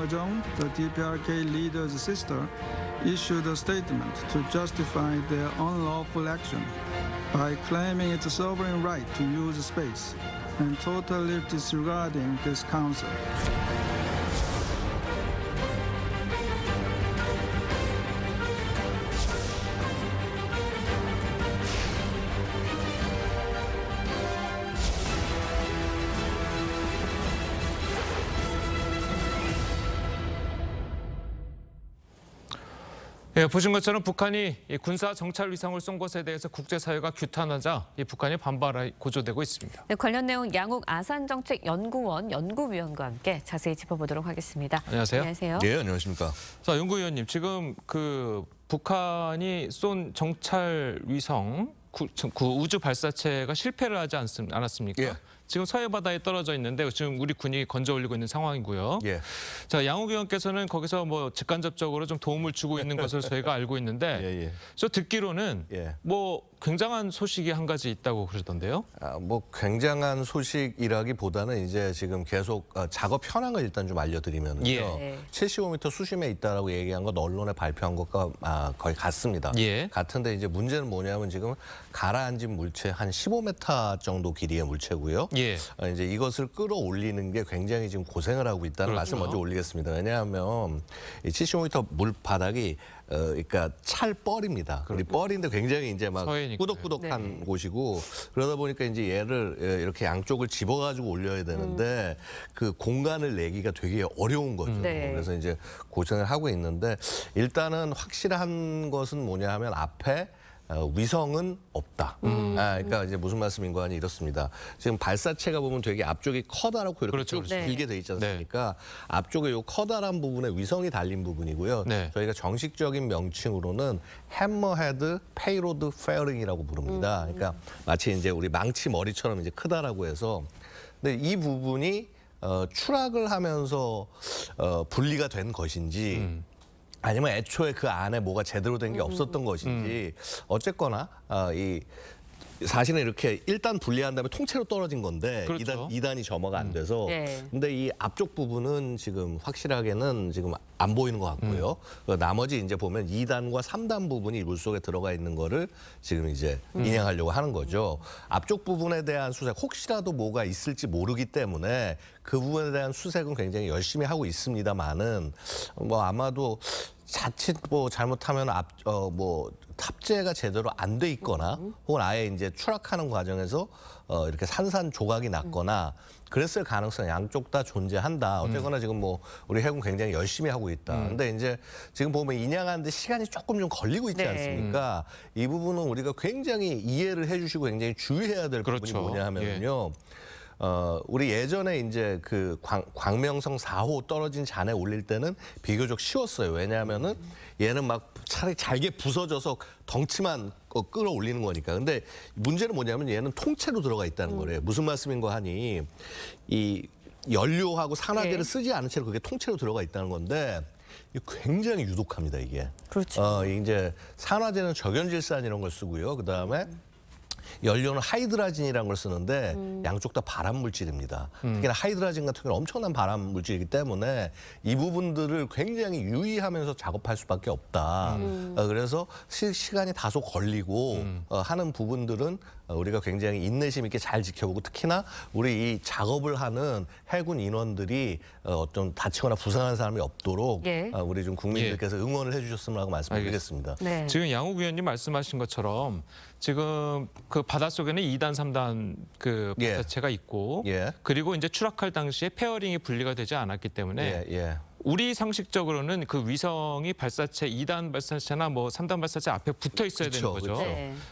Jong, the DPRK leader's sister, issued a statement to justify their unlawful action by claiming its sovereign right to use space and totally disregarding this council. 예, 보신 것처럼 북한이 군사 정찰 위성을 쏜 것에 대해서 국제사회가 규탄하자 북한이 반발이 고조되고 있습니다. 네, 관련 내용 양욱 아산정책연구원 연구위원과 함께 자세히 짚어보도록 하겠습니다. 안녕하세요. 안녕하세요. 네, 안녕하십니까. 자, 연구위원님, 지금 북한이 쏜 정찰 위성 그 우주 발사체가 실패를 하지 않았습니까? 예. 지금 서해 바다에 떨어져 있는데 지금 우리 군이 건져 올리고 있는 상황이고요. 예. 자, 양욱 의원께서는 거기서 뭐 직간접적으로 좀 도움을 주고 있는 것을 저희가 알고 있는데 예. 저 듣기로는 뭐 굉장한 소식이 한 가지 있다고 그러던데요. 뭐 굉장한 소식이라기보다는 이제 지금 계속 작업 현황을 일단 좀 알려드리면요. 예. 75m 수심에 있다라고 얘기한 건 언론에 발표한 것과 거의 같습니다. 예. 같은데 이제 문제는 뭐냐면 지금 가라앉은 물체 한 15m 정도 길이의 물체고요. 예. 이제 이것을 끌어올리는 게 굉장히 지금 고생을 하고 있다는 그렇죠. 말씀 먼저 올리겠습니다. 왜냐하면 이 75m 물 바닥이 그러니까 찰뻘입니다. 우리 뻘인데 굉장히 이제 막 서해니까요. 꾸덕꾸덕한 곳이고 그러다 보니까 이제 얘를 이렇게 양쪽을 집어가지고 올려야 되는데 그 공간을 내기가 되게 어려운 거죠. 네. 그래서 이제 고생을 하고 있는데 일단은 확실한 것은 뭐냐 하면 앞에 위성은 없다. 그러니까 이제 무슨 말씀인가 하니 이렇습니다. 지금 발사체가 보면 되게 앞쪽이 커다랗고 이렇게 그렇죠. 쭉 길게 돼 있지 않습니까? 앞쪽에 요 커다란 부분에 위성이 달린 부분이고요. 네. 저희가 정식적인 명칭으로는 해머헤드 페이로드 페어링이라고 부릅니다. 그러니까 마치 이제 우리 망치 머리처럼 이제 크다라고 해서 근데 이 부분이 추락을 하면서 분리가 된 것인지 아니면 애초에 그 안에 뭐가 제대로 된 게 없었던 것인지 어쨌거나 사실은 이렇게 1단 분리한 다음에 통째로 떨어진 건데 그렇죠. 2단이 점화가 안 돼서 네. 근데 이 앞쪽 부분은 지금 확실하게는 지금 안 보이는 것 같고요. 나머지 이제 보면 2단과 3단 부분이 물속에 들어가 있는 거를 지금 이제 인양하려고 하는 거죠. 앞쪽 부분에 대한 수색 혹시라도 뭐가 있을지 모르기 때문에 그 부분에 대한 수색은 굉장히 열심히 하고 있습니다만은 뭐 아마도 자칫 뭐 잘못하면 뭐 탑재가 제대로 안 돼 있거나 혹은 아예 이제 추락하는 과정에서 이렇게 산산 조각이 났거나 그랬을 가능성이 양쪽 다 존재한다. 어쨌거나 지금 뭐 우리 해군 굉장히 열심히 하고 있다. 근데 이제 지금 보면 인양하는데 시간이 조금 좀 걸리고 있지 않습니까? 이 부분은 우리가 굉장히 이해를 해주시고 굉장히 주의해야 될 부분이 뭐냐 하면요. 우리 예전에 이제 그 광명성 4호 떨어진 잔에 올릴 때는 비교적 쉬웠어요. 왜냐하면은 얘는 막 차라리 잘게 부서져서 덩치만 끌어올리는 거니까. 근데 문제는 뭐냐면 얘는 통째로 들어가 있다는 거래요. 무슨 말씀인가 하니 이 연료하고 산화제를 쓰지 않은 채로 그게 통째로 들어가 있다는 건데 굉장히 유독합니다, 이게. 그렇죠. 이제 산화제는 적연질산 이런 걸 쓰고요. 그다음에 연료는 하이드라진이라는 걸 쓰는데 양쪽 다 발암 물질입니다. 특히나 하이드라진 같은 경우는 엄청난 발암 물질이기 때문에 이 부분들을 굉장히 유의하면서 작업할 수밖에 없다. 그래서 시간이 다소 걸리고 하는 부분들은 우리가 굉장히 인내심 있게 잘 지켜보고 특히나 우리 이 작업을 하는 해군 인원들이 어떤 다치거나 부상한 사람이 없도록 우리 좀 국민들께서 응원을 해주셨으면 하고 말씀드리겠습니다. 네. 지금 양욱 의원님 말씀하신 것처럼 지금 그 바닷속에는 2단, 3단 그 발사체가 있고 그리고 이제 추락할 당시에 페어링이 분리가 되지 않았기 때문에 우리 상식적으로는 그 위성이 발사체 2단 발사체나 뭐 3단 발사체 앞에 붙어 있어야 되는 거죠.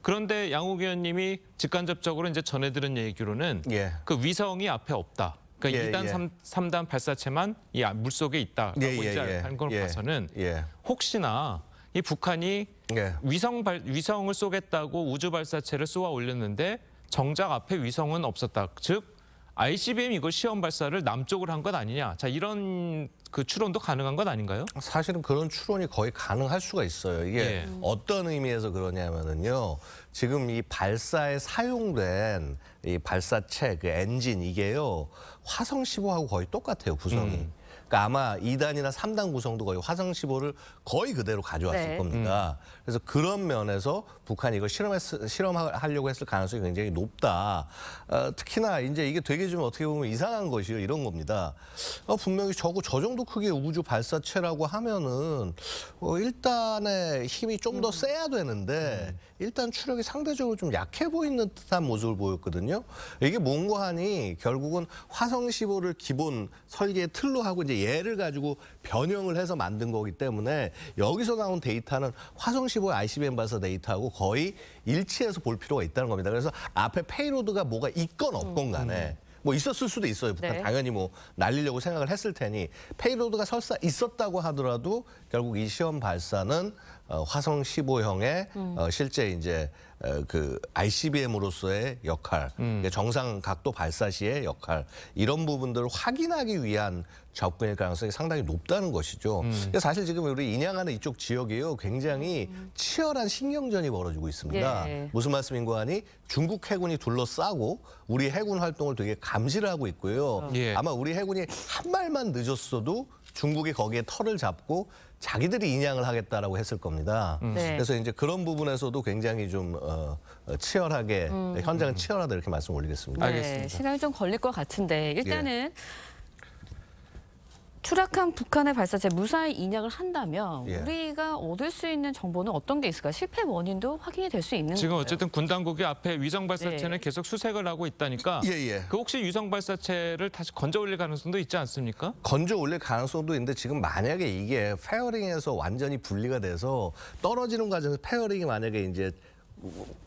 그런데 양욱 의원님이 직간접적으로 이제 전해들은 얘기로는 그 위성이 앞에 없다. 그러니까 2단, 3단 발사체만 이 물속에 있다라고 이제 한 걸 봐서는 혹시나 이 북한이 위성을 쏘겠다고 우주 발사체를 쏘아 올렸는데 정작 앞에 위성은 없었다. 즉 ICBM 이거 시험 발사를 남쪽으로 한 것 아니냐. 자, 이런 그 추론도 가능한 것 아닌가요? 사실은 그런 추론이 거의 가능할 수가 있어요. 이게 어떤 의미에서 그러냐면은요. 지금 이 발사에 사용된 이 발사체 그 엔진 이게요. 화성 15하고 거의 똑같아요, 구성이. 그러니까 아마 2단이나 3단 구성도 거의 화성 15를 거의 그대로 가져왔을 겁니다. 그래서 그런 면에서 북한이 이걸 실험하려고 했을 가능성이 굉장히 높다. 특히나 이제 이게 되게 좀 어떻게 보면 이상한 것이요. 이런 겁니다. 분명히 저 정도 크기의 우주 발사체라고 하면은 1단의 힘이 좀 더 세야 되는데 1단 추력이 상대적으로 좀 약해 보이는 듯한 모습을 보였거든요. 이게 뭔가 하니 결국은 화성 15를 기본 설계의 틀로 하고 이제 얘를 가지고 변형을 해서 만든 거기 때문에 여기서 나온 데이터는 화성 15의 ICBM 발사 데이터하고 거의 일치해서 볼 필요가 있다는 겁니다. 그래서 앞에 페이로드가 뭐가 있건 없건 간에 뭐 있었을 수도 있어요. 북한 당연히 뭐 날리려고 생각을 했을 테니 페이로드가 설사 있었다고 하더라도 결국 이 시험 발사는 화성 15형의 실제 이제 그 ICBM으로서의 역할, 정상 각도 발사 시의 역할 이런 부분들을 확인하기 위한 접근일 가능성이 상당히 높다는 것이죠. 사실 지금 우리 인양하는 이쪽 지역이요 굉장히 치열한 신경전이 벌어지고 있습니다. 무슨 말씀인가 하니 중국 해군이 둘러싸고 우리 해군 활동을 되게 감시를 하고 있고요. 아마 우리 해군이 한 발만 늦었어도 중국이 거기에 털을 잡고 자기들이 인양을 하겠다라고 했을 겁니다. 그래서 이제 그런 부분에서도 굉장히 좀 치열하게 현장은 치열하다 이렇게 말씀 올리겠습니다. 알겠습니다. 시간이 좀 걸릴 것 같은데 일단은 추락한 북한의 발사체 무사히 인양을 한다면 우리가 얻을 수 있는 정보는 어떤 게 있을까? 실패 원인도 확인이 될 수 있는 지금 건가요? 어쨌든 군 당국이 앞에 위성 발사체는 계속 수색을 하고 있다니까 그 혹시 위성 발사체를 다시 건져 올릴 가능성도 있지 않습니까? 건져 올릴 가능성도 있는데 지금 만약에 이게 페어링에서 완전히 분리가 돼서 떨어지는 과정에서 페어링이 만약에 이제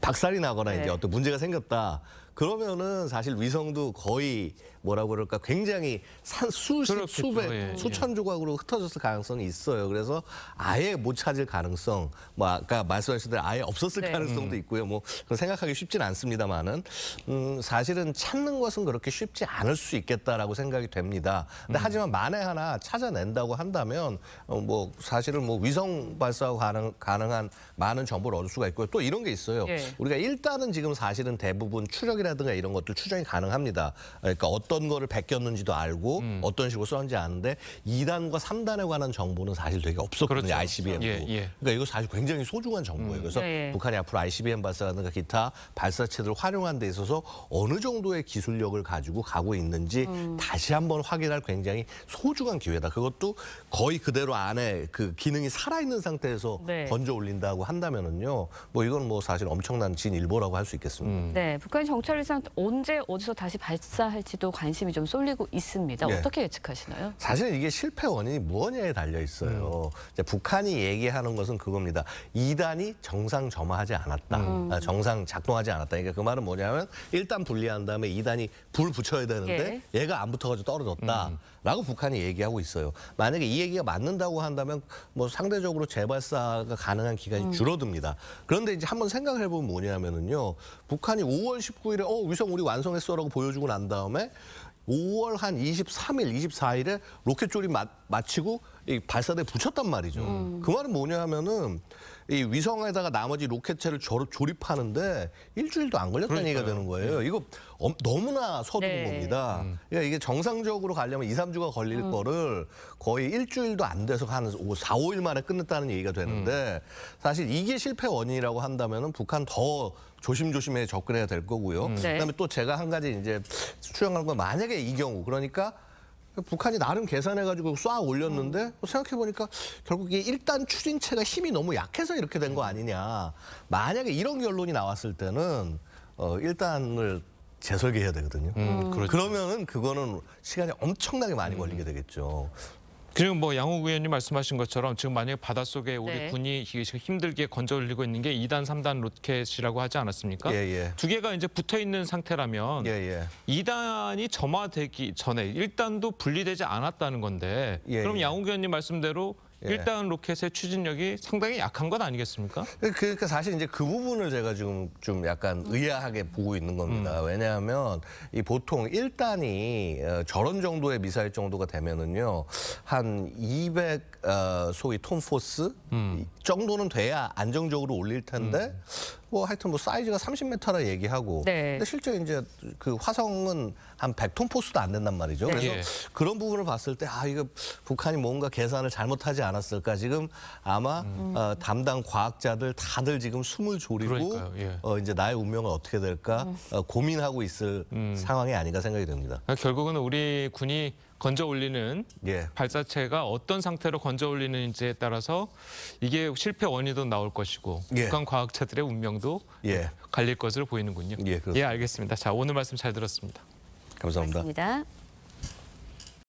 박살이 나거나 이제 어떤 문제가 생겼다. 그러면은 사실 위성도 거의 뭐라고 그럴까 굉장히 수십, 수백, 수천 조각으로 흩어졌을 가능성이 있어요. 그래서 아예 못 찾을 가능성, 뭐 아까 말씀하신 대로 아예 없었을 가능성도 있고요. 뭐 그건 생각하기 쉽지는 않습니다만은 사실은 찾는 것은 그렇게 쉽지 않을 수 있겠다라고 생각이 됩니다. 근데 하지만 만에 하나 찾아낸다고 한다면 뭐 사실은 뭐 위성 발사가 가능한 많은 정보를 얻을 수가 있고요. 또 이런 게 있어요. 우리가 일단은 지금 사실은 대부분 추력이라든가 이런 것들 추정이 가능합니다. 그러니까 어떤 거를 베꼈는지도 알고 어떤 식으로 썼는지 아는데 2단과 3단에 관한 정보는 사실 되게 없었거든요. ICBM도. 그러니까 이거 사실 굉장히 소중한 정보예요. 그래서 북한이 앞으로 ICBM 발사라든가 기타 발사체들을 활용하는 데 있어서 어느 정도의 기술력을 가지고 가고 있는지 다시 한번 확인할 굉장히 소중한 기회다. 그것도 거의 그대로 안에 그 기능이 살아있는 상태에서 건져 올린다고 한다면은요. 뭐 이건 뭐 사실 엄청난 진일보라고 할 수 있겠습니다. 네, 북한이 정찰위성 언제 어디서 다시 발사할지도 관심이 좀 쏠리고 있습니다. 어떻게 예측하시나요? 사실 이게 실패 원인이 무엇냐에 달려 있어요. 이제 북한이 얘기하는 것은 그겁니다. 2단이 정상 점화하지 않았다. 정상 작동하지 않았다. 그러니까 그 말은 뭐냐면 1단 분리한 다음에 2단이 불 붙여야 되는데 얘가 안 붙어가지고 떨어졌다라고 북한이 얘기하고 있어요. 만약에 이 얘기가 맞는다고 한다면 뭐 상대적으로 재발사가 가능한 기간이 줄어듭니다. 그런데 이제 한번 생각을 해보면 뭐냐면은요. 북한이 5월 19일에 위성 우리 완성했어라고 보여주고 난 다음에 5월 한 23일, 24일에 로켓 조립 마치고 이 발사대에 붙였단 말이죠. 그 말은 뭐냐 하면은 이 위성에다가 나머지 로켓체를 조립하는데 일주일도 안 걸렸다는 얘기가 되는 거예요. 이거 너무나 서두른 겁니다. 그러니까 이게 정상적으로 가려면 2, 3주가 걸릴 거를 거의 일주일도 안 돼서 한 4, 5일 만에 끝냈다는 얘기가 되는데 사실 이게 실패 원인이라고 한다면은 북한 더 조심조심해 접근해야 될 거고요. 그다음에 또 제가 한 가지 이제 추정한 건 만약에 이 경우 그러니까 북한이 나름 계산해가지고 쏴 올렸는데 생각해보니까 결국 이게 1단 추진체가 힘이 너무 약해서 이렇게 된 거 아니냐. 만약에 이런 결론이 나왔을 때는 1단을 재설계해야 되거든요. 그러면은 그거는 시간이 엄청나게 많이 걸리게 되겠죠. 그리고 뭐 양욱 의원님 말씀하신 것처럼 지금 만약에 바닷속에 우리 군이 힘들게 건져 올리고 있는 게 2단, 3단 로켓이라고 하지 않았습니까? 두 개가 이제 붙어 있는 상태라면 2단이 점화되기 전에 1단도 분리되지 않았다는 건데 그럼 양욱 의원님 말씀대로 1단 로켓의 추진력이 상당히 약한 건 아니겠습니까? 그러니까 사실 이제 그 부분을 제가 지금 좀 약간 의아하게 보고 있는 겁니다. 왜냐하면 이 보통 1단이 저런 정도의 미사일 정도가 되면은요, 한 200 소위 톤 포스 정도는 돼야 안정적으로 올릴 텐데 뭐 하여튼 뭐 사이즈가 30m라 얘기하고 네. 근데 실제 이제 그 화성은 한 100톤 포수도 안 된단 말이죠. 네. 그래서 그런 부분을 봤을 때 이거 북한이 뭔가 계산을 잘못하지 않았을까. 지금 아마 담당 과학자들 다들 지금 숨을 졸이고 이제 나의 운명은 어떻게 될까 고민하고 있을 상황이 아닌가 생각이 듭니다. 결국은 우리 군이 건져 올리는 발사체가 어떤 상태로 건져 올리는지에 따라서 이게 실패 원인도 나올 것이고 북한 과학자들의 운명도 갈릴 것으로 보이는군요. 예, 알겠습니다. 자, 오늘 말씀 잘 들었습니다. 감사합니다. 고맙습니다.